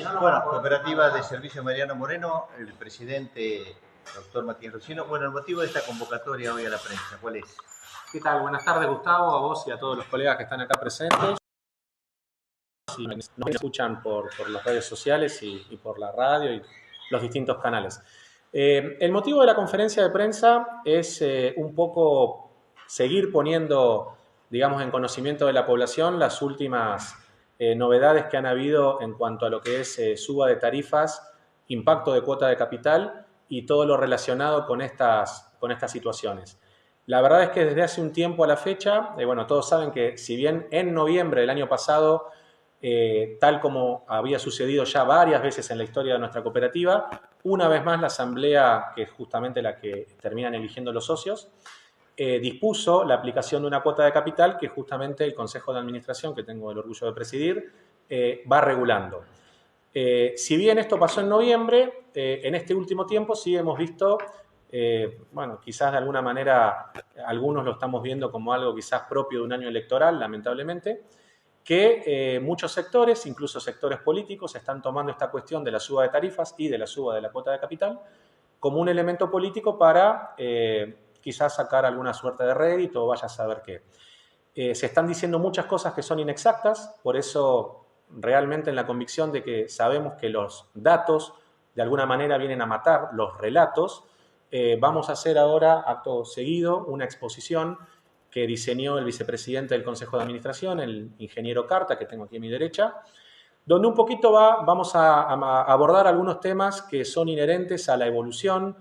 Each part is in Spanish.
Bueno, Cooperativa de Servicio Mariano Moreno, el presidente, doctor Matías Rocino. Bueno, el motivo de esta convocatoria hoy a la prensa, ¿cuál es? ¿Qué tal? Buenas tardes, Gustavo, a vos y a todos los colegas que están acá presentes. Si nos escuchan por las redes sociales y por la radio y los distintos canales. El motivo de la conferencia de prensa es un poco seguir poniendo, digamos, en conocimiento de la población las últimas novedades que han habido en cuanto a lo que es suba de tarifas, impacto de cuota de capital y todo lo relacionado con estas situaciones. La verdad es que desde hace un tiempo a la fecha, bueno, todos saben que si bien en noviembre del año pasado, tal como había sucedido ya varias veces en la historia de nuestra cooperativa, una vez más la asamblea, que es justamente la que terminan eligiendo los socios, dispuso la aplicación de una cuota de capital que justamente el Consejo de Administración, que tengo el orgullo de presidir, va regulando. Si bien esto pasó en noviembre, en este último tiempo sí hemos visto, bueno, quizás de alguna manera algunos lo estamos viendo como algo quizás propio de un año electoral, lamentablemente, que muchos sectores, incluso sectores políticos, están tomando esta cuestión de la suba de tarifas y de la suba de la cuota de capital como un elemento político para quizás sacar alguna suerte de rédito o vaya a saber qué. Se están diciendo muchas cosas que son inexactas, por eso realmente en la convicción de que sabemos que los datos de alguna manera vienen a matar los relatos, vamos a hacer ahora, acto seguido, una exposición que diseñó el vicepresidente del Consejo de Administración, el ingeniero Carta, que tengo aquí a mi derecha, donde un poquito vamos a abordar algunos temas que son inherentes a la evolución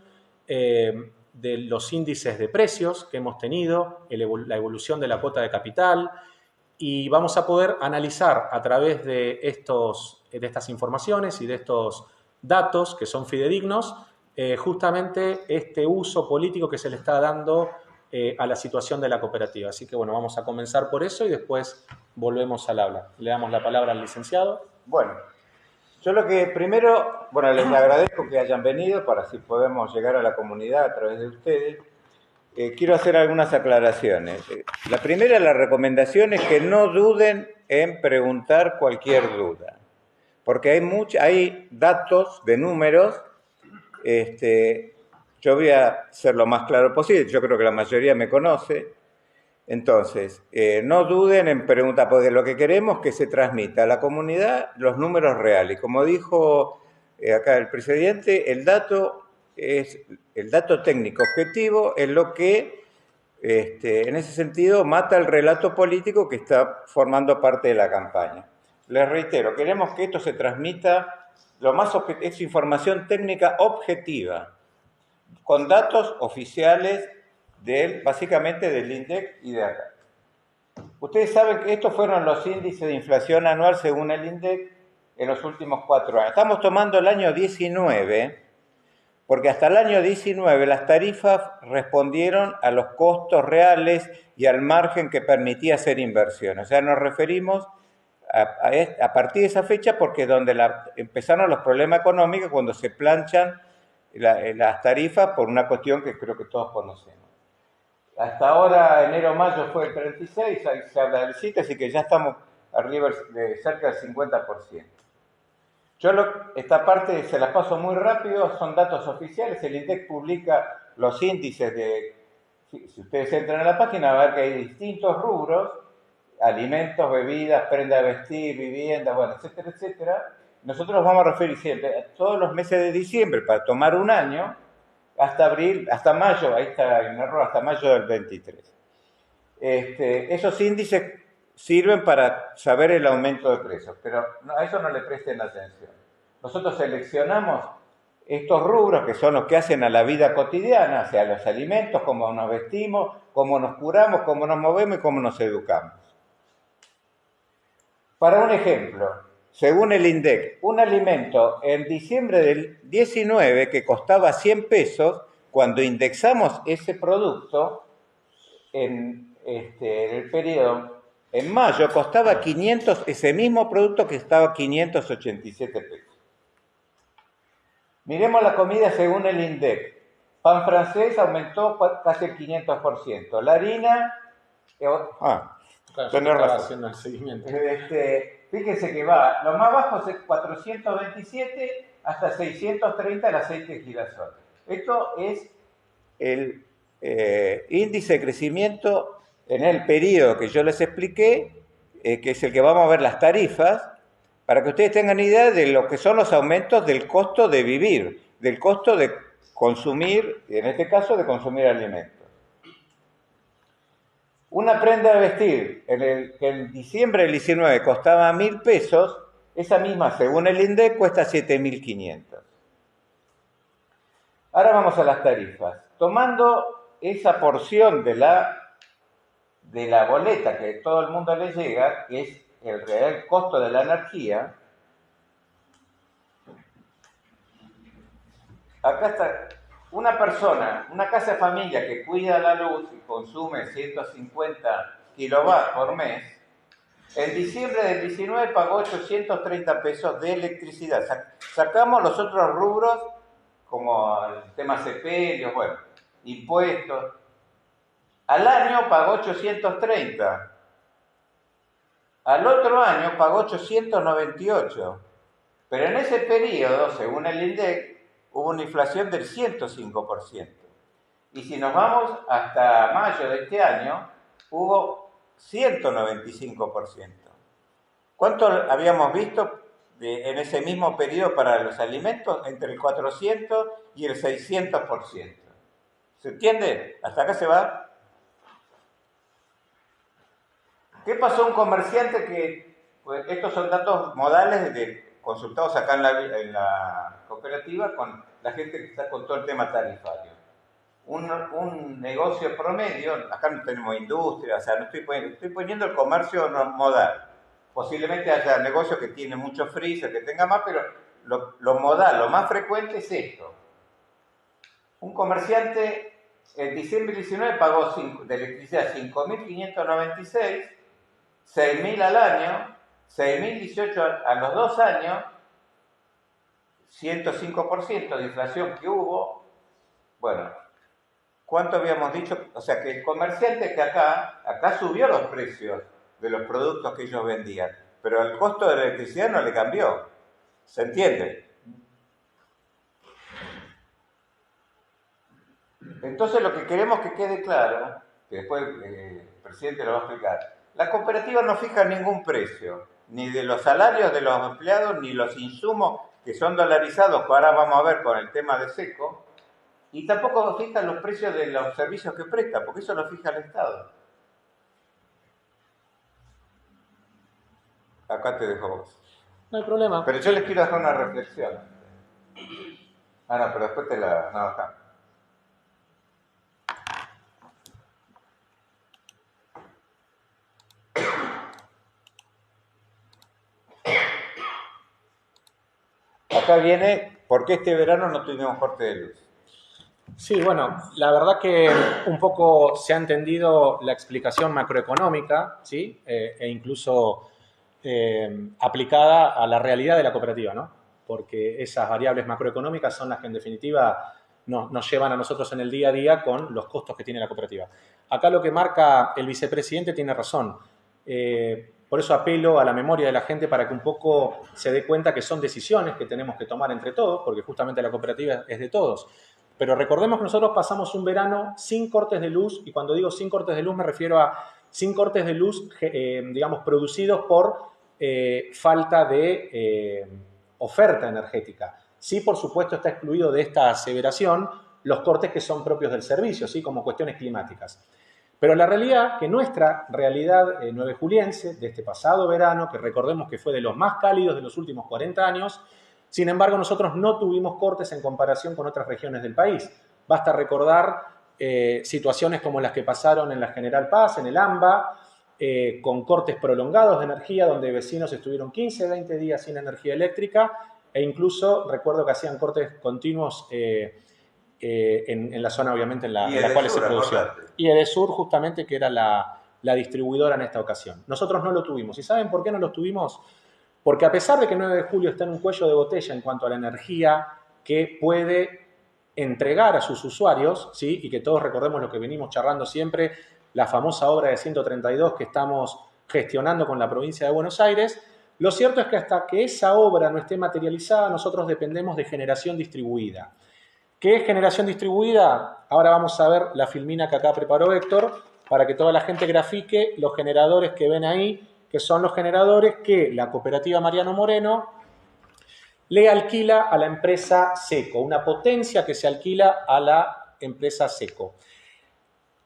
de los índices de precios que hemos tenido, la evolución de la cuota de capital, y vamos a poder analizar a través de estas informaciones y de estos datos que son fidedignos, justamente este uso político que se le está dando a la situación de la cooperativa. Así que bueno, vamos a comenzar por eso y después volvemos al habla. Le damos la palabra al licenciado. Bueno, yo lo que primero, bueno, les agradezco que hayan venido para así podemos llegar a la comunidad a través de ustedes. Quiero hacer algunas aclaraciones. La primera, la recomendación es que no duden en preguntar cualquier duda, porque hay datos de números. Yo voy a ser lo más claro posible, yo creo que la mayoría me conoce. Entonces, no duden en preguntar, porque lo que queremos es que se transmita a la comunidad los números reales. Como dijo acá el presidente, el dato técnico objetivo es lo que, en ese sentido, mata el relato político que está formando parte de la campaña. Les reitero, queremos que esto se transmita lo más es información técnica objetiva, con datos oficiales básicamente del INDEC y de acá. Ustedes saben que estos fueron los índices de inflación anual según el INDEC en los últimos 4 años. Estamos tomando el año 19, porque hasta el año 19 las tarifas respondieron a los costos reales y al margen que permitía hacer inversiones. O sea, nos referimos a partir de esa fecha porque es donde empezaron los problemas económicos, cuando se planchan las tarifas por una cuestión que creo que todos conocemos. Hasta ahora, enero-mayo fue el 36, ahí se habla del CIT, así que ya estamos arriba de cerca del 50%. Esta parte se la paso muy rápido, son datos oficiales, el INDEC publica los índices si ustedes entran a la página, van a ver que hay distintos rubros, alimentos, bebidas, prenda de vestir, vivienda, bueno, etcétera, etcétera. Nosotros nos vamos a referir siempre a todos los meses de diciembre para tomar un año, hasta mayo, ahí está un error, hasta mayo del 23. Esos índices sirven para saber el aumento de precios, pero a eso no le presten atención. Nosotros seleccionamos estos rubros que son los que hacen a la vida cotidiana, o sea, los alimentos, cómo nos vestimos, cómo nos curamos, cómo nos movemos y cómo nos educamos. Para un ejemplo, según el INDEC, un alimento en diciembre del 19 que costaba 100 pesos, cuando indexamos ese producto en el periodo, en mayo costaba 500, ese mismo producto que estaba 587 pesos. Miremos la comida según el INDEC. Pan francés aumentó casi el 500%. La harina... Claro, tenés razón. Haciendo el seguimiento. fíjense que va, lo más bajo es 427 hasta 630 el aceite de girasol. Esto es el índice de crecimiento en el periodo que yo les expliqué, que es el que vamos a ver las tarifas, para que ustedes tengan idea de lo que son los aumentos del costo de vivir, del costo de consumir, en este caso de consumir alimentos. Una prenda de vestir que en diciembre del 19 costaba 1.000 pesos, esa misma, según el INDEC, cuesta 7.500. Ahora vamos a las tarifas. Tomando esa porción de la boleta que a todo el mundo le llega, que es el real costo de la energía, acá está una persona, una casa de familia que cuida la luz y consume 150 kilovatios por mes, en diciembre del 19 pagó 830 pesos de electricidad. Sacamos los otros rubros, como el tema sepelios, bueno, impuestos. Al año pagó 830. Al otro año pagó 898. Pero en ese periodo, según el INDEC, hubo una inflación del 105%. Y si nos vamos hasta mayo de este año, hubo 195%. ¿Cuánto habíamos visto en ese mismo periodo para los alimentos? Entre el 400 y el 600%. ¿Se entiende? ¿Hasta acá se va? ¿Qué pasó a un comerciante que, pues, estos son datos modales consultados acá en la cooperativa con la gente que está con todo el tema tarifario? Un negocio promedio, acá no tenemos industria, o sea, no estoy poniendo el comercio modal. Posiblemente haya negocios que tienen mucho freezer, que tenga más, pero lo modal, lo más frecuente es esto. Un comerciante en diciembre 19 pagó de electricidad 5.596, 6.000 al año, 6.018 a los 2 años, 105% de inflación que hubo. Bueno, ¿cuánto habíamos dicho? O sea, que el comerciante que acá subió los precios de los productos que ellos vendían, pero el costo de la electricidad no le cambió. ¿Se entiende? Entonces lo que queremos que quede claro, que después el presidente lo va a explicar, la cooperativa no fija ningún precio, ni de los salarios de los empleados, ni los insumos que son dolarizados, que ahora vamos a ver con el tema de seco, y tampoco fija los precios de los servicios que presta, porque eso lo fija el Estado. Acá te dejo vos. No hay problema. Pero yo les quiero dejar una reflexión. Ah, no, pero después no, acá. Acá viene por qué este verano no tuvimos corte de luz. Sí, bueno, la verdad que un poco se ha entendido la explicación macroeconómica, ¿sí? E incluso aplicada a la realidad de la cooperativa, ¿no? Porque esas variables macroeconómicas son las que en definitiva nos llevan a nosotros en el día a día con los costos que tiene la cooperativa. Acá lo que marca el vicepresidente tiene razón. Por eso apelo a la memoria de la gente para que un poco se dé cuenta que son decisiones que tenemos que tomar entre todos, porque justamente la cooperativa es de todos. Pero recordemos que nosotros pasamos un verano sin cortes de luz, y cuando digo sin cortes de luz me refiero a sin cortes de luz, digamos, producidos por falta de oferta energética. Sí, por supuesto, está excluido de esta aseveración los cortes que son propios del servicio, ¿sí? Como cuestiones climáticas. Pero la realidad, que nuestra realidad nuevejuliense de este pasado verano, que recordemos que fue de los más cálidos de los últimos 40 años, sin embargo, nosotros no tuvimos cortes en comparación con otras regiones del país. Basta recordar situaciones como las que pasaron en la General Paz, en el AMBA, con cortes prolongados de energía, donde vecinos estuvieron 15, 20 días sin energía eléctrica, e incluso recuerdo que hacían cortes continuos en la zona, obviamente, en la cual se produció. Y Edesur, justamente, que era la distribuidora en esta ocasión. Nosotros no lo tuvimos. ¿Y saben por qué no lo tuvimos? Porque a pesar de que 9 de julio está en un cuello de botella en cuanto a la energía que puede entregar a sus usuarios, ¿sí? Y que todos recordemos lo que venimos charlando siempre, la famosa obra de 132 que estamos gestionando con la provincia de Buenos Aires, Lo cierto es que hasta que esa obra no esté materializada, nosotros dependemos de generación distribuida. ¿Qué es generación distribuida? Ahora vamos a ver la filmina que acá preparó Héctor para que toda la gente grafique los generadores que ven ahí, que son los generadores que la cooperativa Mariano Moreno le alquila a la empresa Seco, una potencia que se alquila a la empresa Seco.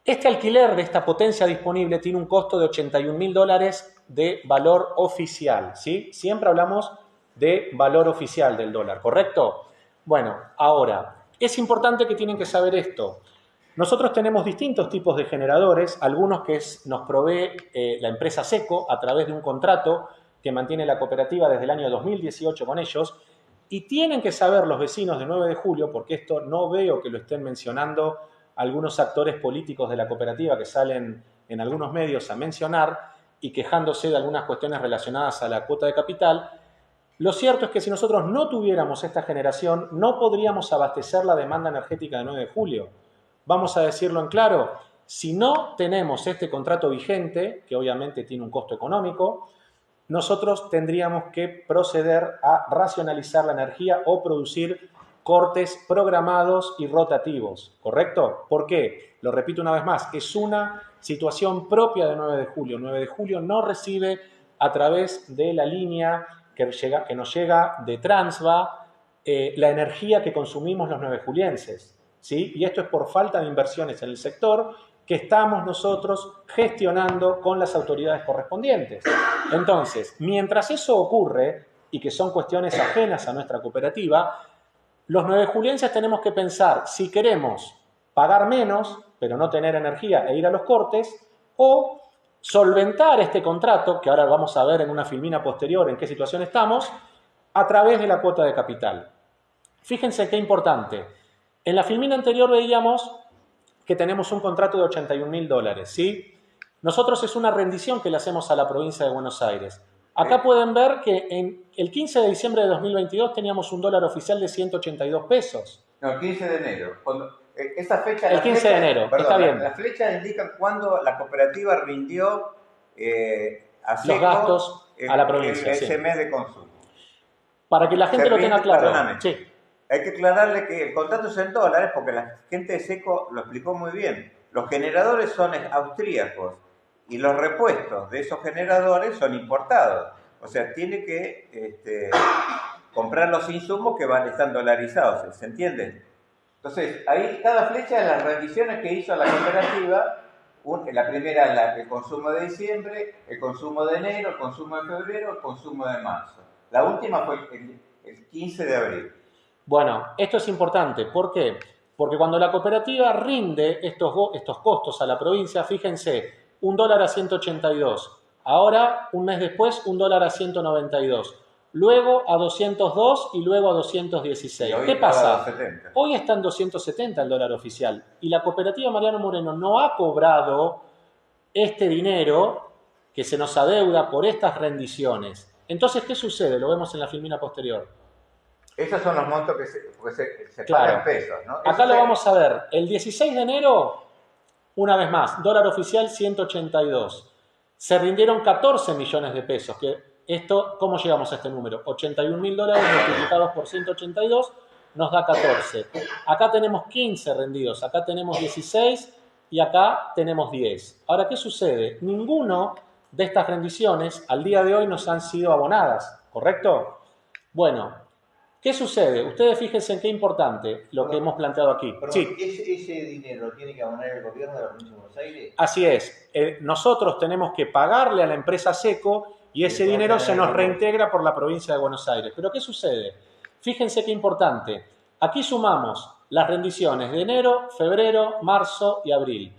Este alquiler de esta potencia disponible tiene un costo de $81.000 de valor oficial, ¿sí? Siempre hablamos de valor oficial del dólar, ¿correcto? Bueno, ahora, es importante que tienen que saber esto. Nosotros tenemos distintos tipos de generadores, algunos que nos provee la empresa Seco a través de un contrato que mantiene la cooperativa desde el año 2018 con ellos, y tienen que saber los vecinos de 9 de julio, porque esto no veo que lo estén mencionando algunos actores políticos de la cooperativa que salen en algunos medios a mencionar y quejándose de algunas cuestiones relacionadas a la cuota de capital. Lo cierto es que si nosotros no tuviéramos esta generación, no podríamos abastecer la demanda energética de 9 de julio. Vamos a decirlo en claro, si no tenemos este contrato vigente, que obviamente tiene un costo económico, nosotros tendríamos que proceder a racionalizar la energía o producir cortes programados y rotativos, ¿correcto? ¿Por qué? Lo repito una vez más, es una situación propia de 9 de julio. 9 de julio no recibe a través de la línea que nos llega de Transva la energía que consumimos los 9julienses, ¿sí? Y esto es por falta de inversiones en el sector que estamos nosotros gestionando con las autoridades correspondientes. Entonces, mientras eso ocurre, y que son cuestiones ajenas a nuestra cooperativa, los 9julienses tenemos que pensar si queremos pagar menos, pero no tener energía e ir a los cortes, o solventar este contrato, que ahora vamos a ver en una filmina posterior en qué situación estamos, a través de la cuota de capital. Fíjense qué importante. En la filmina anterior veíamos que tenemos un contrato de $81.000, ¿sí? Nosotros es una rendición que le hacemos a la provincia de Buenos Aires. Acá pueden ver que en el 15 de diciembre de 2022 teníamos un dólar oficial de 182 pesos. No, el 15 de enero. Esa fecha, el 15 de enero, perdón, está bien. Las flechas indican cuándo la cooperativa rindió a Seco los gastos a la provincia. Ese mes de consumo. Para que la gente lo tenga claro. Perdóname. Sí. Hay que aclararle que el contrato es en dólares porque la gente de Seco lo explicó muy bien. Los generadores son austríacos y los repuestos de esos generadores son importados. O sea, tiene que comprar los insumos que están dolarizados, ¿se entiende? Entonces, ahí cada flecha de las rendiciones que hizo la cooperativa, la primera el consumo de diciembre, el consumo de enero, el consumo de febrero, el consumo de marzo. La última fue el 15 de abril. Bueno, esto es importante. ¿Por qué? Porque cuando la cooperativa rinde estos costos a la provincia, fíjense, un dólar a 182. Ahora, un mes después, un dólar a 192. Luego a 202 y luego a 216. ¿Qué pasa? Hoy está en 270 el dólar oficial y la cooperativa Mariano Moreno no ha cobrado este dinero que se nos adeuda por estas rendiciones. Entonces, ¿qué sucede? Lo vemos en la filmina posterior. Esos son los montos que se pagan en pesos, ¿no? Acá lo vamos a ver. El 16 de enero, una vez más, dólar oficial 182. Se rindieron 14 millones de pesos. ¿Cómo llegamos a este número? $81.000 multiplicados por 182 nos da 14. Acá tenemos 15 rendidos, acá tenemos 16 y acá tenemos 10. Ahora, ¿qué sucede? Ninguno de estas rendiciones al día de hoy nos han sido abonadas, ¿correcto? Bueno, ¿qué sucede? Ustedes fíjense en qué importante lo que hemos planteado aquí. Sí. ¿Ese dinero lo tiene que abonar el gobierno de la provincia de Buenos Aires? Así es. Nosotros tenemos que pagarle a la empresa Seco y ese dinero se nos reintegra por la provincia de Buenos Aires. ¿Pero qué sucede? Fíjense qué importante. Aquí sumamos las rendiciones de enero, febrero, marzo y abril.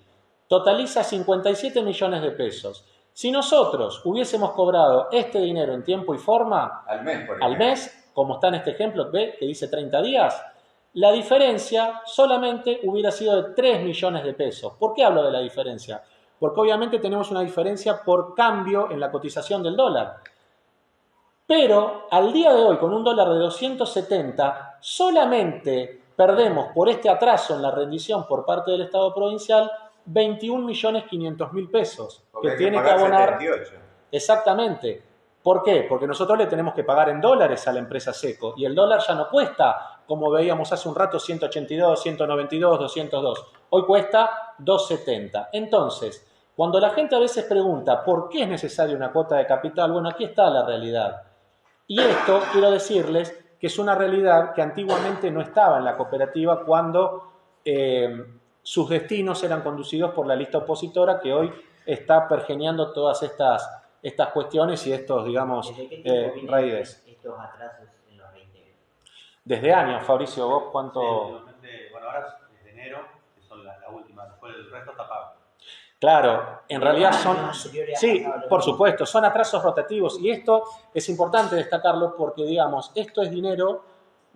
Totaliza 57 millones de pesos. Si nosotros hubiésemos cobrado este dinero en tiempo y forma, al mes, como está en este ejemplo, ¿ve? Que dice 30 días, la diferencia solamente hubiera sido de 3 millones de pesos. ¿Por qué hablo de la diferencia? Porque obviamente tenemos una diferencia por cambio en la cotización del dólar. Pero al día de hoy, con un dólar de 270, solamente perdemos por este atraso en la rendición por parte del Estado provincial 21.500.000 pesos. Que tiene que abonar. 78. Exactamente. ¿Por qué? Porque nosotros le tenemos que pagar en dólares a la empresa Seco y el dólar ya no cuesta, como veíamos hace un rato, 182, 192, 202. Hoy cuesta 270. Entonces, cuando la gente a veces pregunta ¿por qué es necesaria una cuota de capital? Bueno, aquí está la realidad. Y esto, quiero decirles que es una realidad que antiguamente no estaba en la cooperativa cuando sus destinos eran conducidos por la lista opositora, que hoy está pergeñando todas estas cuestiones y estos, digamos, ¿Desde qué tiempo vienen raíces. estos atrasos en los reintegros? Desde años, Fabricio, ¿vos cuánto? Bueno, ahora es de enero, que son la última, después el resto está pago. Claro, en realidad son, sí, por supuesto, son atrasos rotativos y esto es importante destacarlo porque, digamos, esto es dinero,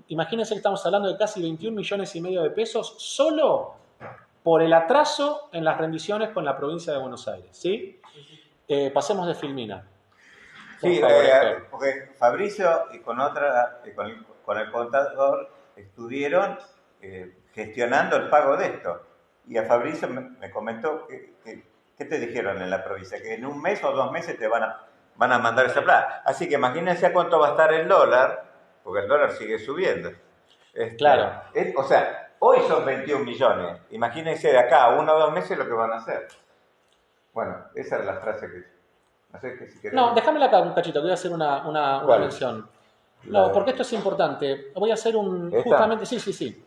imagínense que estamos hablando de casi 21 millones y medio de pesos solo por el atraso en las rendiciones con la provincia de Buenos Aires, ¿sí? Pasemos de Filmina. Sí, Por favor, porque Fabricio y con el contador estuvieron gestionando el pago de esto. Y a Fabricio me comentó ¿qué te dijeron en la provincia? Que en un mes o 2 meses te van a mandar esa plata. Así que imagínense a cuánto va a estar el dólar, porque el dólar sigue subiendo. Claro. O sea, hoy son 21 millones. Imagínense de acá a 1 o 2 meses lo que van a hacer. Bueno, esa era la frase que... No sé si querés... No, déjamela acá un cachito, que voy a hacer una mención. No, porque esto es importante. Voy a hacer justamente... Sí.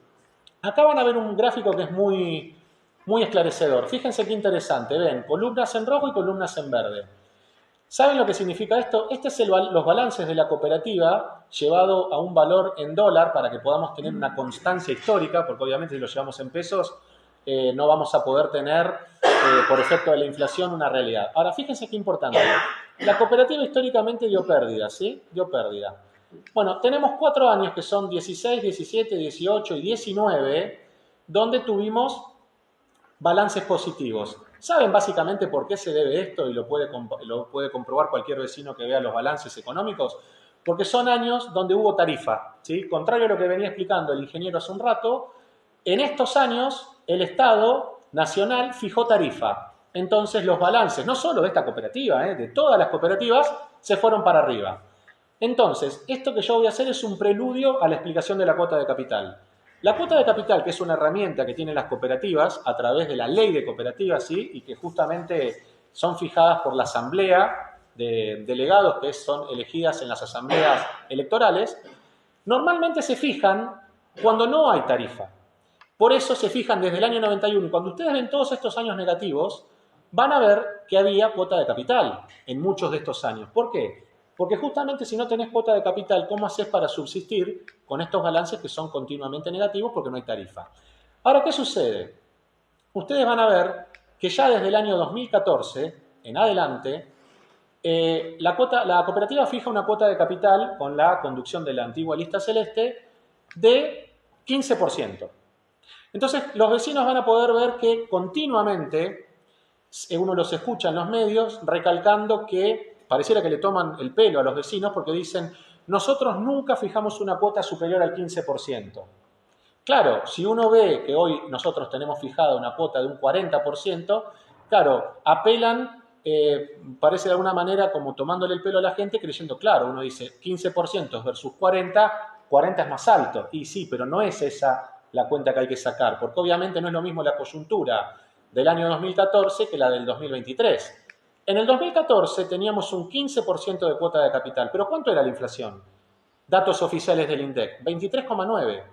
Acá van a ver un gráfico que es muy esclarecedor. Fíjense qué interesante. Ven, columnas en rojo y columnas en verde. ¿Saben lo que significa esto? Este es los balances de la cooperativa llevado a un valor en dólar para que podamos tener una constancia histórica, porque obviamente si lo llevamos en pesos no vamos a poder tener, por efecto de la inflación, una realidad. Ahora, fíjense qué importante. La cooperativa históricamente dio pérdida, ¿sí? Dio pérdida. Bueno, tenemos 4 años que son 16, 17, 18 y 19, donde tuvimos balances positivos. ¿Saben básicamente por qué se debe esto? Y lo puede comprobar cualquier vecino que vea los balances económicos. Porque son años donde hubo tarifa, ¿sí? Contrario a lo que venía explicando el ingeniero hace un rato, en estos años el Estado Nacional fijó tarifa. Entonces los balances, no solo de esta cooperativa, de todas las cooperativas, se fueron para arriba. Entonces, esto que yo voy a hacer es un preludio a la explicación de la cuota de capital. La cuota de capital, que es una herramienta que tienen las cooperativas a través de la ley de cooperativas, ¿sí? Y que justamente son fijadas por la asamblea de delegados que son elegidas en las asambleas electorales, normalmente se fijan cuando no hay tarifa. Por eso se fijan desde el año 91. Y cuando ustedes ven todos estos años negativos, van a ver que había cuota de capital en muchos de estos años. ¿Por qué? Porque justamente si no tenés cuota de capital, ¿cómo haces para subsistir con estos balances que son continuamente negativos porque no hay tarifa? Ahora, ¿qué sucede? Ustedes van a ver que ya desde el año 2014 en adelante, la cooperativa fija una cuota de capital con la conducción de la antigua lista celeste de 15%. Entonces, los vecinos van a poder ver que continuamente uno los escucha en los medios recalcando que pareciera que le toman el pelo a los vecinos porque dicen, nosotros nunca fijamos una cuota superior al 15%. Claro, si uno ve que hoy nosotros tenemos fijada una cuota de un 40%, claro, apelan, parece de alguna manera como tomándole el pelo a la gente, creyendo, claro, uno dice 15% versus 40, 40 es más alto. Y sí, pero no es esa la cuenta que hay que sacar, porque obviamente no es lo mismo la coyuntura del año 2014 que la del 2023. En el 2014 teníamos un 15% de cuota de capital, pero ¿cuánto era la inflación? Datos oficiales del INDEC, 23,9%.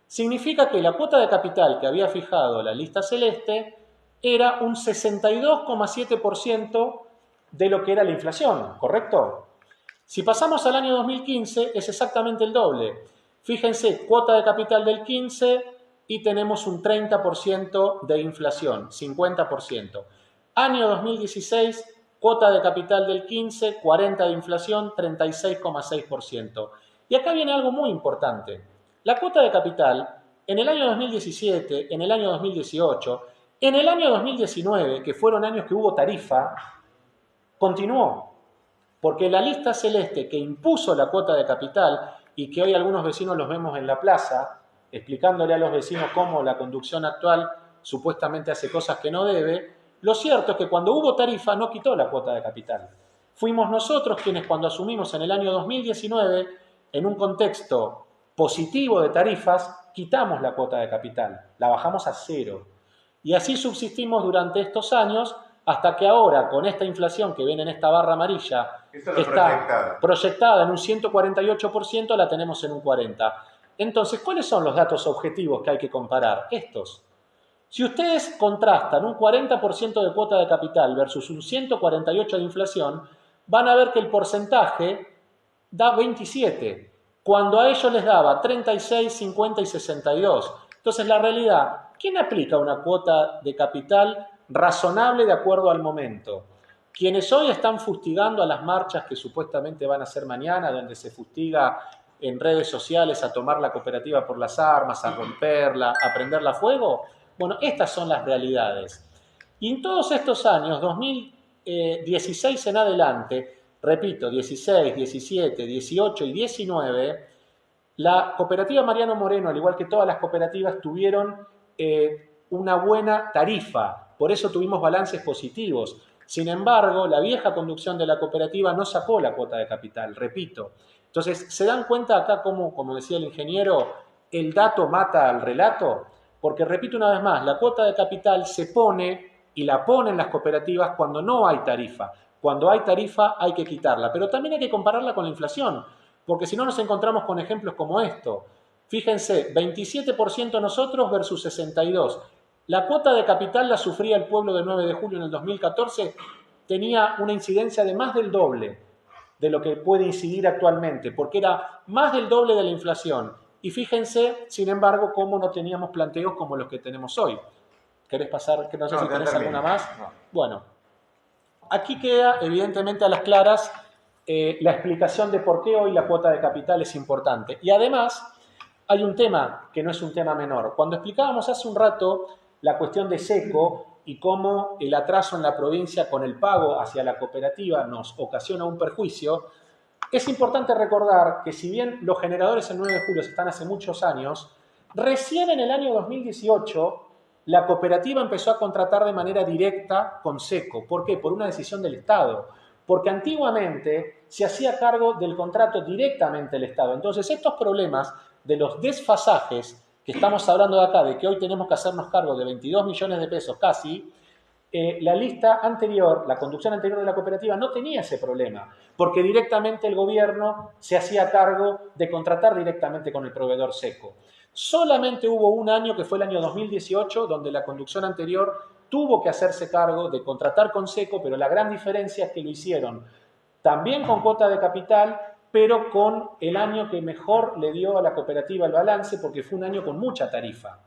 Significa que la cuota de capital que había fijado la lista celeste era un 62,7% de lo que era la inflación, ¿correcto? Si pasamos al año 2015 es exactamente el doble. Fíjense, cuota de capital del 15% y tenemos un 30% de inflación, 50%. Año 2016, cuota de capital del 15%, 40% de inflación, 36,6%. Y acá viene algo muy importante. La cuota de capital en el año 2017, en el año 2018, en el año 2019, que fueron años que hubo tarifa, continuó. Porque la lista celeste que impuso la cuota de capital y que hoy algunos vecinos los vemos en la plaza, explicándole a los vecinos cómo la conducción actual supuestamente hace cosas que no debe, lo cierto es que cuando hubo tarifa no quitó la cuota de capital. fuimos nosotros quienes, cuando asumimos en el año 2019, en un contexto positivo de tarifas, quitamos la cuota de capital, la bajamos a 0. Y así subsistimos durante estos años hasta que ahora, con esta inflación que viene en esta barra amarilla, está proyectada en un 148%, la tenemos en un 40%. Entonces, ¿cuáles son los datos objetivos que hay que comparar? Estos. Si ustedes contrastan un 40% de cuota de capital versus un 148% de inflación, van a ver que el porcentaje da 27%, cuando a ellos les daba 36, 50 y 62. Entonces, la realidad, ¿quién aplica una cuota de capital razonable de acuerdo al momento? Quienes hoy están fustigando a las marchas que supuestamente van a ser mañana, donde se fustiga en redes sociales a tomar la cooperativa por las armas, a romperla, a prenderla a fuego. Bueno, estas son las realidades. Y en todos estos años, 2016 en adelante, repito, 16, 17, 18 y 19, la cooperativa Mariano Moreno, al igual que todas las cooperativas, tuvieron una buena tarifa. Por eso tuvimos balances positivos. Sin embargo, la vieja conducción de la cooperativa no sacó la cuota de capital, repito. Entonces, ¿se dan cuenta acá cómo, como decía el ingeniero, el dato mata al relato? Porque, repito una vez más, la cuota de capital se pone y la ponen las cooperativas cuando no hay tarifa. Cuando hay tarifa hay que quitarla, pero también hay que compararla con la inflación, porque si no nos encontramos con ejemplos como esto. Fíjense, 27% nosotros versus 62%. La cuota de capital la sufría el pueblo de 9 de julio en el 2014, tenía una incidencia de más del doble de lo que puede incidir actualmente, porque era más del doble de la inflación. Y fíjense, sin embargo, cómo no teníamos planteos como los que tenemos hoy. ¿Querés pasar? Que no sé si tenés alguna más. No. Bueno, aquí queda evidentemente a las claras la explicación de por qué hoy la cuota de capital es importante. Y además hay un tema que no es un tema menor. Cuando explicábamos hace un rato la cuestión de SECO y cómo el atraso en la provincia con el pago hacia la cooperativa nos ocasiona un perjuicio, es importante recordar que si bien los generadores en 9 de julio están hace muchos años, recién en el año 2018 la cooperativa empezó a contratar de manera directa con SECO. ¿Por qué? Por una decisión del Estado. Porque antiguamente se hacía cargo del contrato directamente el Estado. Entonces, estos problemas de los desfasajes que estamos hablando de acá, de que hoy tenemos que hacernos cargo de 22 millones de pesos casi, la lista anterior, la conducción anterior de la cooperativa no tenía ese problema, porque directamente el gobierno se hacía cargo de contratar directamente con el proveedor SECO. Solamente hubo un año, que fue el año 2018, donde la conducción anterior tuvo que hacerse cargo de contratar con SECO, pero la gran diferencia es que lo hicieron también con cuota de capital, pero con el año que mejor le dio a la cooperativa el balance, porque fue un año con mucha tarifa.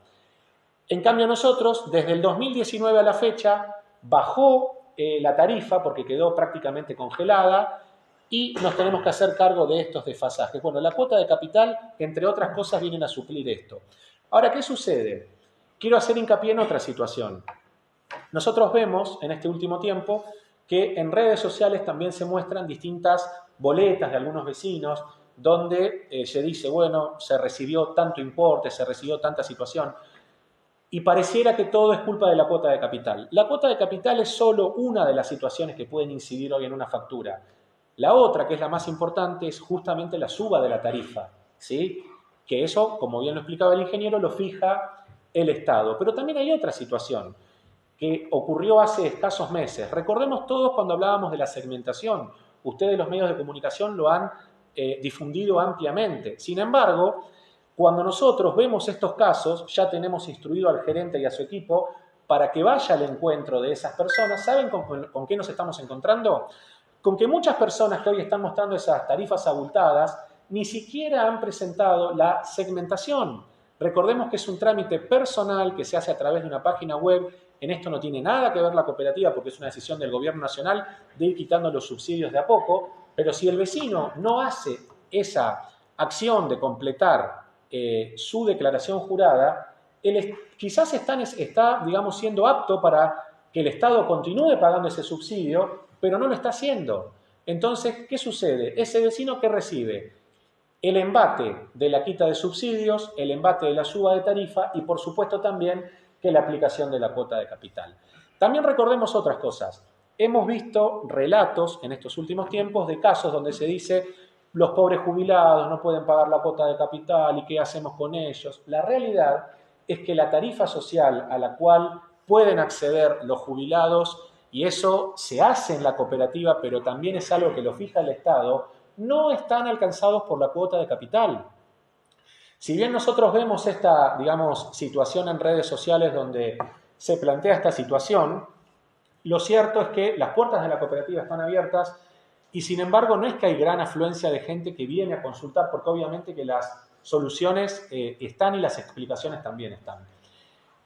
En cambio nosotros, desde el 2019 a la fecha, bajó la tarifa porque quedó prácticamente congelada y nos tenemos que hacer cargo de estos desfasajes. Bueno, la cuota de capital, entre otras cosas, vienen a suplir esto. Ahora, ¿qué sucede? Quiero hacer hincapié en otra situación. Nosotros vemos en este último tiempo que en redes sociales también se muestran distintas boletas de algunos vecinos donde se dice, bueno, se recibió tanto importe, se recibió tanta situación, y pareciera que todo es culpa de la cuota de capital. La cuota de capital es solo una de las situaciones que pueden incidir hoy en una factura. La otra, que es la más importante, es justamente la suba de la tarifa, ¿sí? Que eso, como bien lo explicaba el ingeniero, lo fija el Estado. Pero también hay otra situación que ocurrió hace escasos meses. Recordemos todos cuando hablábamos de la segmentación. Ustedes, los medios de comunicación, lo han difundido ampliamente. Sin embargo, cuando nosotros vemos estos casos, ya tenemos instruido al gerente y a su equipo para que vaya al encuentro de esas personas. ¿Saben con qué nos estamos encontrando? Con que muchas personas que hoy están mostrando esas tarifas abultadas ni siquiera han presentado la segmentación. Recordemos que es un trámite personal que se hace a través de una página web. En esto no tiene nada que ver la cooperativa porque es una decisión del gobierno nacional de ir quitando los subsidios de a poco. Pero si el vecino no hace esa acción de completar su declaración jurada, él quizás está, digamos, siendo apto para que el Estado continúe pagando ese subsidio, pero no lo está haciendo. Entonces, ¿qué sucede? Ese vecino, ¿qué recibe? El embate de la quita de subsidios, el embate de la suba de tarifa y, por supuesto, también que la aplicación de la cuota de capital. También recordemos otras cosas. hemos visto relatos en estos últimos tiempos de casos donde se dice los pobres jubilados no pueden pagar la cuota de capital y qué hacemos con ellos. La realidad es que la tarifa social a la cual pueden acceder los jubilados, y eso se hace en la cooperativa, pero también es algo que lo fija el Estado, no están alcanzados por la cuota de capital. Si bien nosotros vemos esta, digamos, situación en redes sociales donde se plantea esta situación, lo cierto es que las puertas de la cooperativa están abiertas y sin embargo no es que hay gran afluencia de gente que viene a consultar, porque obviamente que las soluciones están y las explicaciones también están.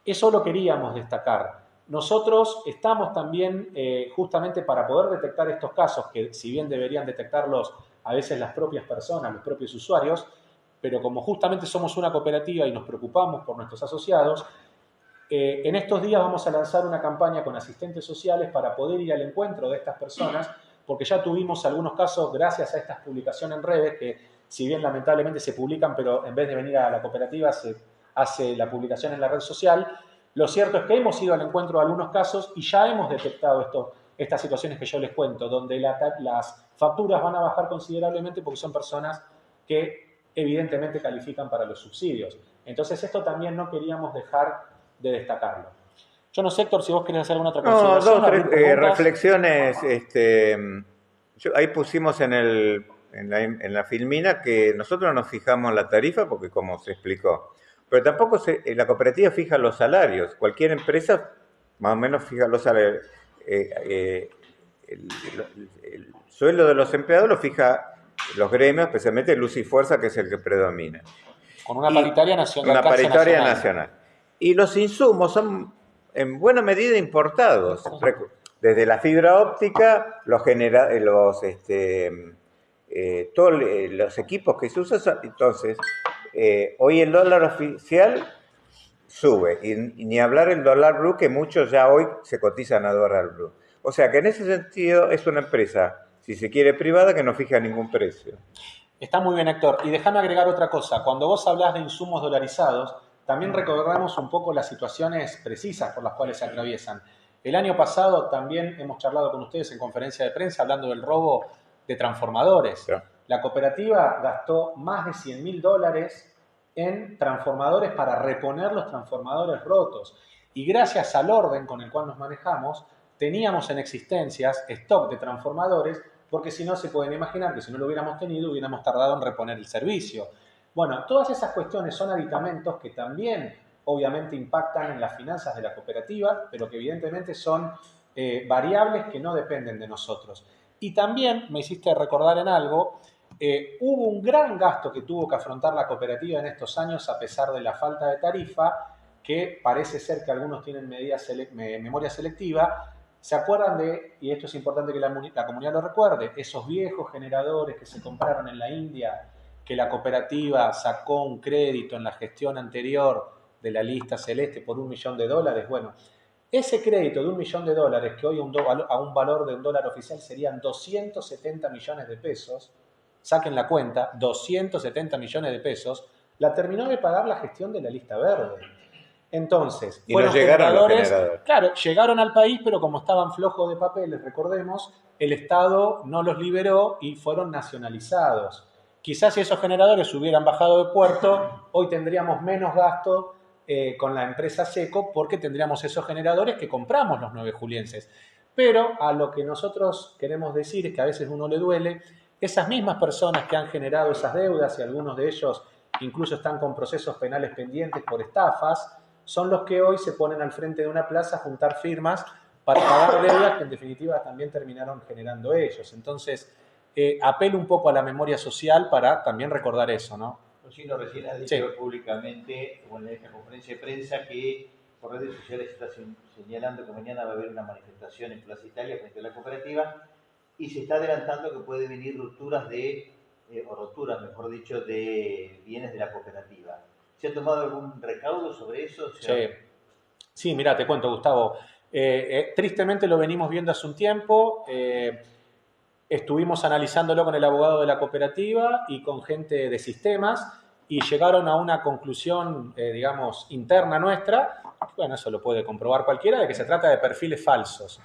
Eso lo queríamos destacar. Nosotros estamos también justamente para poder detectar estos casos, que si bien deberían detectarlos a veces las propias personas, los propios usuarios, pero como justamente somos una cooperativa y nos preocupamos por nuestros asociados, en estos días vamos a lanzar una campaña con asistentes sociales para poder ir al encuentro de estas personas, porque ya tuvimos algunos casos gracias a estas publicaciones en redes, que si bien lamentablemente se publican, pero en vez de venir a la cooperativa se hace la publicación en la red social. Lo cierto es que hemos ido al encuentro de algunos casos y ya hemos detectado estas situaciones que yo les cuento, donde las facturas van a bajar considerablemente porque son personas que evidentemente califican para los subsidios. Entonces esto también no queríamos dejar de destacarlo. Yo no sé, Héctor, si vos querés hacer alguna otra consideración. No, dos, tres reflexiones. Ahí pusimos en la filmina que nosotros nos fijamos la tarifa porque como se explicó, pero tampoco la cooperativa fija los salarios. Cualquier empresa más o menos fija los salarios. El sueldo de los empleados lo fija los gremios, especialmente Luz y Fuerza, que es el que predomina. Con una paritaria nacional. Una paritaria nacional. Y los insumos son en buena medida importados. Desde la fibra óptica, todos los equipos que se usan. Entonces, hoy el dólar oficial sube. Y ni hablar el dólar blue, que muchos ya hoy se cotizan a dólar blue. O sea que en ese sentido es una empresa, si se quiere, privada, que no fija ningún precio. Está muy bien, Héctor. Y déjame agregar otra cosa. Cuando vos hablás de insumos dolarizados, también recordamos un poco las situaciones precisas por las cuales se atraviesan. El año pasado también hemos charlado con ustedes en conferencia de prensa hablando del robo de transformadores. Sí. La cooperativa gastó más de $100.000 en transformadores para reponer los transformadores rotos. Y gracias al orden con el cual nos manejamos, teníamos en existencias stock de transformadores, porque si no se pueden imaginar que si no lo hubiéramos tenido, hubiéramos tardado en reponer el servicio. Bueno, todas esas cuestiones son aditamentos que también obviamente impactan en las finanzas de la cooperativa, pero que evidentemente son variables que no dependen de nosotros. Y también me hiciste recordar en algo, hubo un gran gasto que tuvo que afrontar la cooperativa en estos años a pesar de la falta de tarifa, que parece ser que algunos tienen memoria selectiva. ¿Se acuerdan de, y esto es importante que la comunidad lo recuerde, esos viejos generadores que se compraron en la India, que la cooperativa sacó un crédito en la gestión anterior de la lista celeste por $1 millón? Bueno, ese crédito de $1 millón, que hoy a un valor de $1 oficial serían 270 millones de pesos, saquen la cuenta, 270 millones de pesos, la terminó de pagar la gestión de la lista verde. Entonces, y no llegaron los generadores. Claro, llegaron al país, pero como estaban flojos de papeles, recordemos, el Estado no los liberó y fueron nacionalizados. Quizás si esos generadores hubieran bajado de puerto, hoy tendríamos menos gasto con la empresa Seco, porque tendríamos esos generadores que compramos los 9 julienses. Pero a lo que nosotros queremos decir es que a veces uno le duele, esas mismas personas que han generado esas deudas, y algunos de ellos incluso están con procesos penales pendientes por estafas, son los que hoy se ponen al frente de una plaza a juntar firmas para pagar deudas que en definitiva también terminaron generando ellos. Entonces, apelo un poco a la memoria social para también recordar eso, ¿no? Rocino recién ha dicho públicamente, en esta conferencia de prensa, que por redes sociales está señalando que mañana va a haber una manifestación en Plaza Italia frente a la cooperativa y se está adelantando que puede venir roturas de bienes de la cooperativa. ¿Se ha tomado algún recaudo sobre eso? Sí, mira, te cuento, Gustavo. Tristemente lo venimos viendo hace un tiempo. Estuvimos analizándolo con el abogado de la cooperativa y con gente de sistemas y llegaron a una conclusión, digamos, interna nuestra. Bueno, eso lo puede comprobar cualquiera, de que se trata de perfiles falsos.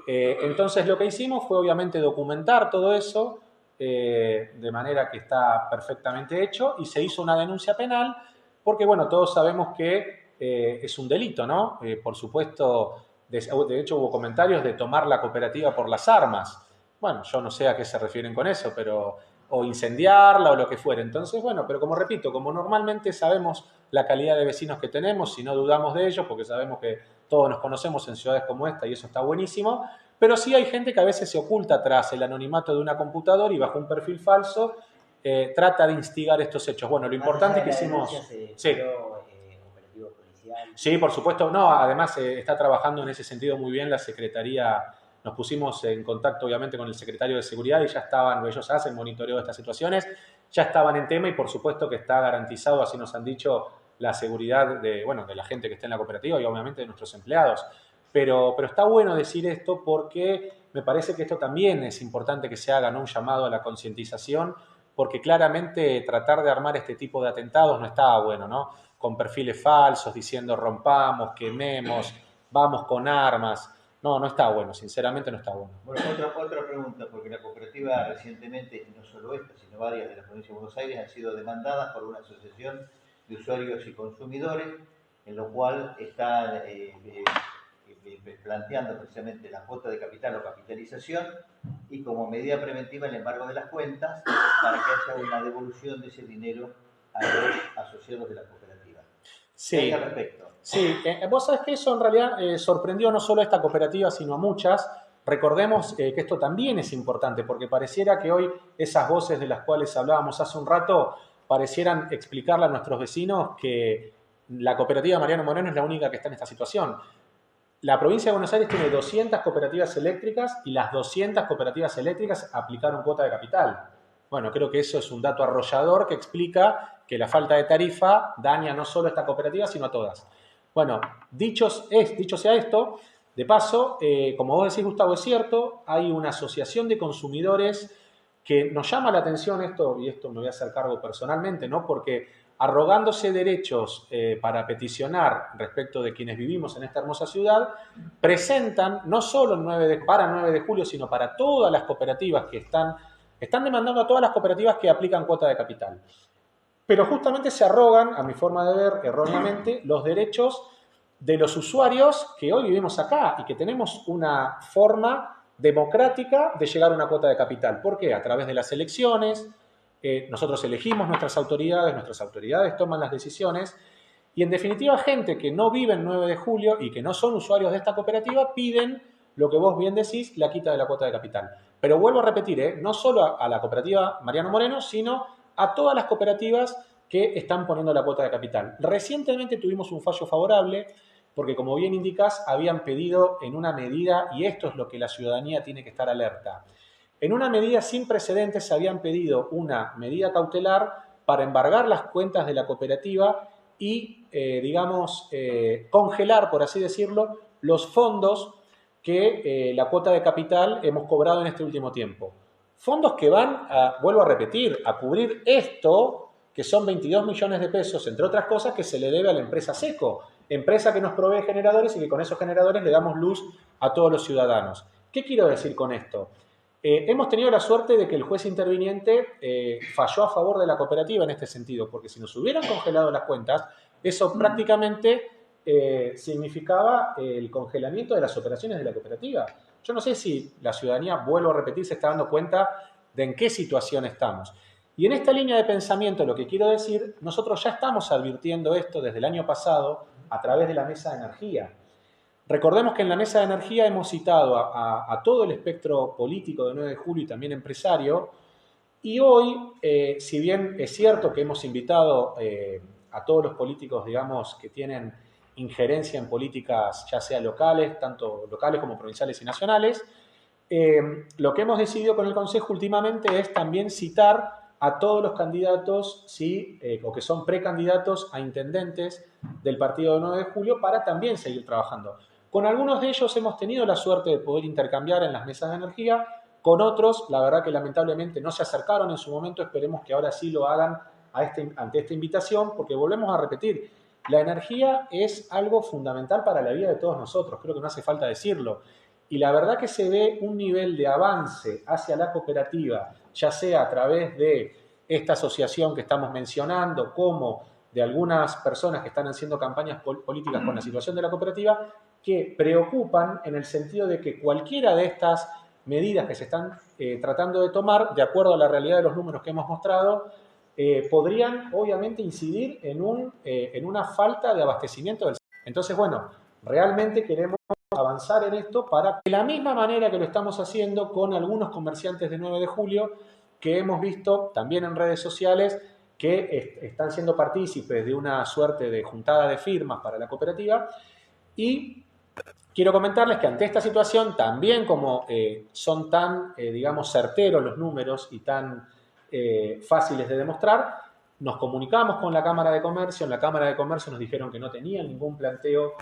Entonces lo que hicimos fue obviamente documentar todo eso de manera que está perfectamente hecho y se hizo una denuncia penal porque, bueno, todos sabemos que es un delito, ¿no? Por supuesto, de hecho hubo comentarios de tomar la cooperativa por las armas. Bueno, yo no sé a qué se refieren con eso, pero o incendiarla o lo que fuera. Entonces, bueno, pero como repito, como normalmente sabemos la calidad de vecinos que tenemos y no dudamos de ellos porque sabemos que todos nos conocemos en ciudades como esta y eso está buenísimo, pero sí hay gente que a veces se oculta tras el anonimato de una computadora y bajo un perfil falso trata de instigar estos hechos. Bueno, lo importante es que hicimos... Sí. Operativo policial. Sí, por supuesto. No, además está trabajando en ese sentido muy bien la Secretaría. Nos pusimos en contacto obviamente con el secretario de Seguridad y ya estaban, ellos hacen monitoreo de estas situaciones, ya estaban en tema y por supuesto que está garantizado, así nos han dicho, la seguridad de, bueno, de la gente que está en la cooperativa y obviamente de nuestros empleados. Pero está bueno decir esto porque me parece que esto también es importante que se haga, ¿no? Un llamado a la concientización, porque claramente tratar de armar este tipo de atentados no está bueno, ¿no? Con perfiles falsos, diciendo rompamos, quememos, vamos con armas. No, no está bueno, sinceramente no está bueno. Bueno, otra pregunta, porque la cooperativa recientemente, y no solo esta, sino varias de la provincia de Buenos Aires, han sido demandadas por una asociación de usuarios y consumidores, en lo cual está planteando precisamente la cuota de capital o capitalización y como medida preventiva el embargo de las cuentas para que haya una devolución de ese dinero a los asociados de la cooperativa. Sí. ¿Qué hay al respecto? Sí, vos sabés que eso en realidad sorprendió no solo a esta cooperativa, sino a muchas. Recordemos que esto también es importante, porque pareciera que hoy esas voces de las cuales hablábamos hace un rato parecieran explicarle a nuestros vecinos que la cooperativa Mariano Moreno es la única que está en esta situación. La provincia de Buenos Aires tiene 200 cooperativas eléctricas y las 200 cooperativas eléctricas aplicaron cuota de capital. Bueno, creo que eso es un dato arrollador que explica que la falta de tarifa daña no solo a esta cooperativa, sino a todas. Bueno, dicho sea esto, de paso, como vos decís, Gustavo, es cierto, hay una asociación de consumidores que nos llama la atención esto, y esto me voy a hacer cargo personalmente, ¿no? Porque arrogándose derechos para peticionar respecto de quienes vivimos en esta hermosa ciudad, presentan no solo para 9 de julio, sino para todas las cooperativas que están demandando a todas las cooperativas que aplican cuota de capital. Pero justamente se arrogan, a mi forma de ver erróneamente, los derechos de los usuarios que hoy vivimos acá y que tenemos una forma democrática de llegar a una cuota de capital. ¿Por qué? A través de las elecciones, nosotros elegimos nuestras autoridades toman las decisiones y en definitiva gente que no vive en 9 de julio y que no son usuarios de esta cooperativa piden lo que vos bien decís, la quita de la cuota de capital. Pero vuelvo a repetir, no solo a la cooperativa Mariano Moreno, sino a todas las cooperativas que están poniendo la cuota de capital. Recientemente tuvimos un fallo favorable porque, como bien indicás, habían pedido en una medida, y esto es lo que la ciudadanía tiene que estar alerta, en una medida sin precedentes se habían pedido una medida cautelar para embargar las cuentas de la cooperativa y, congelar, por así decirlo, los fondos que la cuota de capital hemos cobrado en este último tiempo. Fondos que van, vuelvo a repetir, a cubrir esto, que son 22 millones de pesos, entre otras cosas, que se le debe a la empresa SECO, empresa que nos provee generadores y que con esos generadores le damos luz a todos los ciudadanos. ¿Qué quiero decir con esto? Hemos tenido la suerte de que el juez interviniente falló a favor de la cooperativa en este sentido, porque si nos hubieran congelado las cuentas, eso prácticamente significaba el congelamiento de las operaciones de la cooperativa. Yo no sé si la ciudadanía, vuelvo a repetir, se está dando cuenta de en qué situación estamos. Y en esta línea de pensamiento, lo que quiero decir, nosotros ya estamos advirtiendo esto desde el año pasado a través de la Mesa de Energía. Recordemos que en la Mesa de Energía hemos citado a todo el espectro político de 9 de julio y también empresario, y hoy, si bien es cierto que hemos invitado a todos los políticos, digamos, que tienen injerencia en políticas ya sea locales, tanto locales como provinciales y nacionales, lo que hemos decidido con el Consejo últimamente es también citar a todos los candidatos, o que son precandidatos a intendentes del partido de 9 de julio para también seguir trabajando. Con algunos de ellos hemos tenido la suerte de poder intercambiar en las mesas de energía, con otros, la verdad que lamentablemente no se acercaron en su momento, esperemos que ahora sí lo hagan ante esta invitación, porque volvemos a repetir, la energía es algo fundamental para la vida de todos nosotros, creo que no hace falta decirlo. y la verdad que se ve un nivel de avance hacia la cooperativa, ya sea a través de esta asociación que estamos mencionando, como de algunas personas que están haciendo campañas políticas con la situación de la cooperativa, que preocupan en el sentido de que cualquiera de estas medidas que se están tratando de tomar, de acuerdo a la realidad de los números que hemos mostrado, podrían obviamente incidir en una falta de abastecimiento del sector. Entonces, bueno, realmente queremos avanzar en esto para, de la misma manera que lo estamos haciendo con algunos comerciantes de 9 de julio, que hemos visto también en redes sociales que están siendo partícipes de una suerte de juntada de firmas para la cooperativa. Y quiero comentarles que ante esta situación, también como son tan, digamos, certeros los números y tan fáciles de demostrar, nos comunicamos con la Cámara de Comercio. En la Cámara de Comercio nos dijeron que no tenían ningún planteo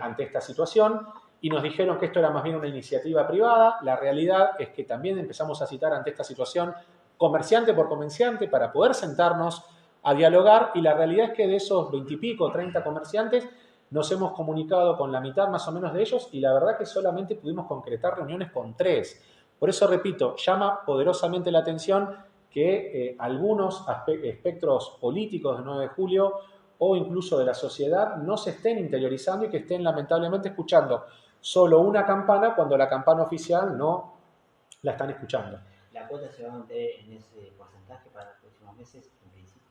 ante esta situación y nos dijeron que esto era más bien una iniciativa privada. La realidad es que también empezamos a citar ante esta situación comerciante por comerciante para poder sentarnos a dialogar, y la realidad es que de esos 20 y pico, 30 comerciantes, nos hemos comunicado con la mitad más o menos de ellos, y la verdad que solamente pudimos concretar reuniones con 3. Por eso, repito, llama poderosamente la atención que algunos espectros políticos de 9 de julio o incluso de la sociedad no se estén interiorizando y que estén lamentablemente escuchando solo una campana cuando la campana oficial no la están escuchando. ¿La cuota se va a mantener en ese porcentaje para los próximos meses, en principio?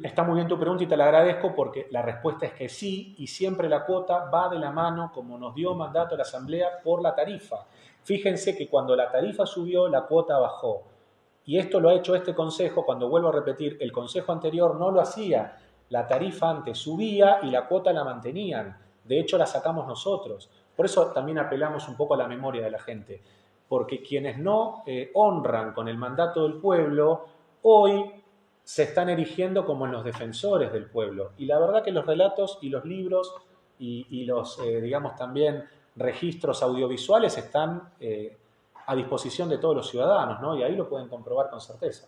Está muy bien tu pregunta y te la agradezco, porque la respuesta es que sí, y siempre la cuota va de la mano, como nos dio mandato la Asamblea, por la tarifa. Fíjense que cuando la tarifa subió, la cuota bajó. Y esto lo ha hecho este Consejo. Cuando vuelvo a repetir, el Consejo anterior no lo hacía. La tarifa antes subía y la cuota la mantenían. De hecho, la sacamos nosotros. Por eso también apelamos un poco a la memoria de la gente. Porque quienes no honran con el mandato del pueblo, hoy se están erigiendo como en los defensores del pueblo. Y la verdad que los relatos y los libros y los, digamos, también registros audiovisuales están a disposición de todos los ciudadanos, ¿no? Y ahí lo pueden comprobar con certeza.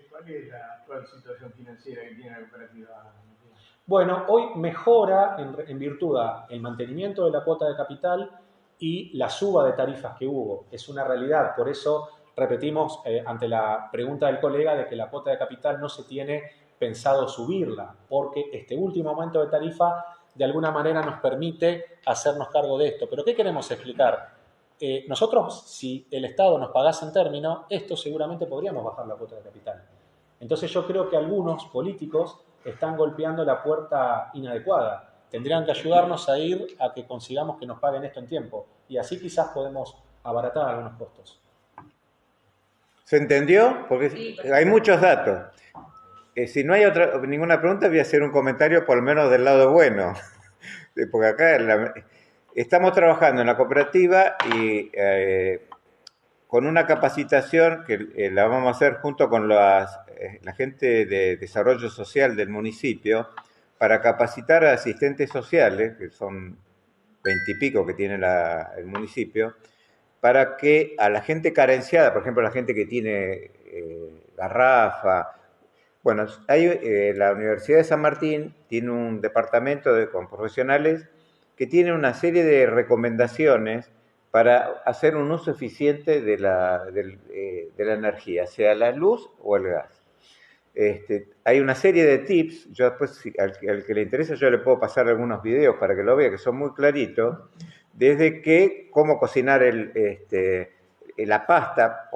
¿Cuál es la actual situación financiera que tiene la cooperativa? Bueno, hoy mejora en virtud del mantenimiento de la cuota de capital y la suba de tarifas que hubo. Es una realidad, por eso repetimos ante la pregunta del colega de que la cuota de capital no se tiene pensado subirla, porque este último aumento de tarifa de alguna manera nos permite hacernos cargo de esto. ¿Pero qué queremos explicar? Nosotros, si el Estado nos pagase en término, esto seguramente podríamos bajar la cuota de capital. Entonces yo creo que algunos políticos están golpeando la puerta inadecuada. Tendrían que ayudarnos a ir a que consigamos que nos paguen esto en tiempo, y así quizás podemos abaratar algunos costos. ¿Se entendió? Porque sí, hay muchos datos. Si no hay ninguna pregunta, voy a hacer un comentario por lo menos del lado bueno. Porque acá estamos trabajando en la cooperativa y con una capacitación que la vamos a hacer junto con la gente de desarrollo social del municipio, para capacitar a asistentes sociales, que son 20 y pico que tiene el municipio, para que a la gente carenciada, por ejemplo, la gente que tiene garrafa. Bueno, la Universidad de San Martín tiene un departamento con profesionales que tiene una serie de recomendaciones para hacer un uso eficiente de la energía, sea la luz o el gas. Hay una serie de tips. Yo después, al que le interesa, yo le puedo pasar algunos videos para que lo vea, que son muy claritos, desde cómo cocinar la pasta.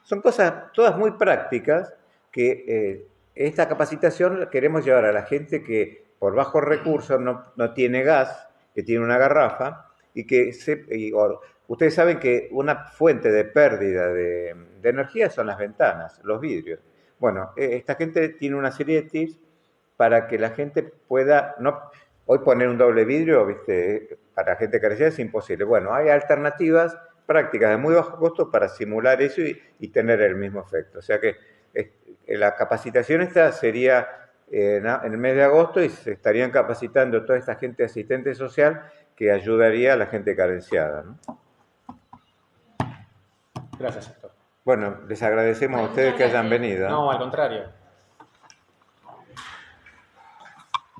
Son cosas todas muy prácticas que esta capacitación queremos llevar a la gente que por bajos recursos no tiene gas, que tiene una garrafa, y que ustedes saben que una fuente de pérdida de energía son las ventanas, los vidrios. Bueno, esta gente tiene una serie de tips para que la gente pueda, hoy poner un doble vidrio, ¿viste? Para gente carecida es imposible. Bueno, hay alternativas prácticas de muy bajo costo para simular eso y tener el mismo efecto. O sea que la capacitación esta sería en el mes de agosto, y se estarían capacitando toda esta gente asistente social que ayudaría a la gente carenciada, ¿no? Gracias, Héctor. Bueno, les agradecemos a ustedes que hayan venido. No, al contrario.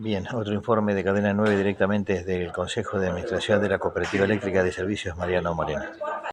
Bien, otro informe de Cadena 9 directamente desde el Consejo de Administración de la Cooperativa Eléctrica de Servicios Mariano Moreno.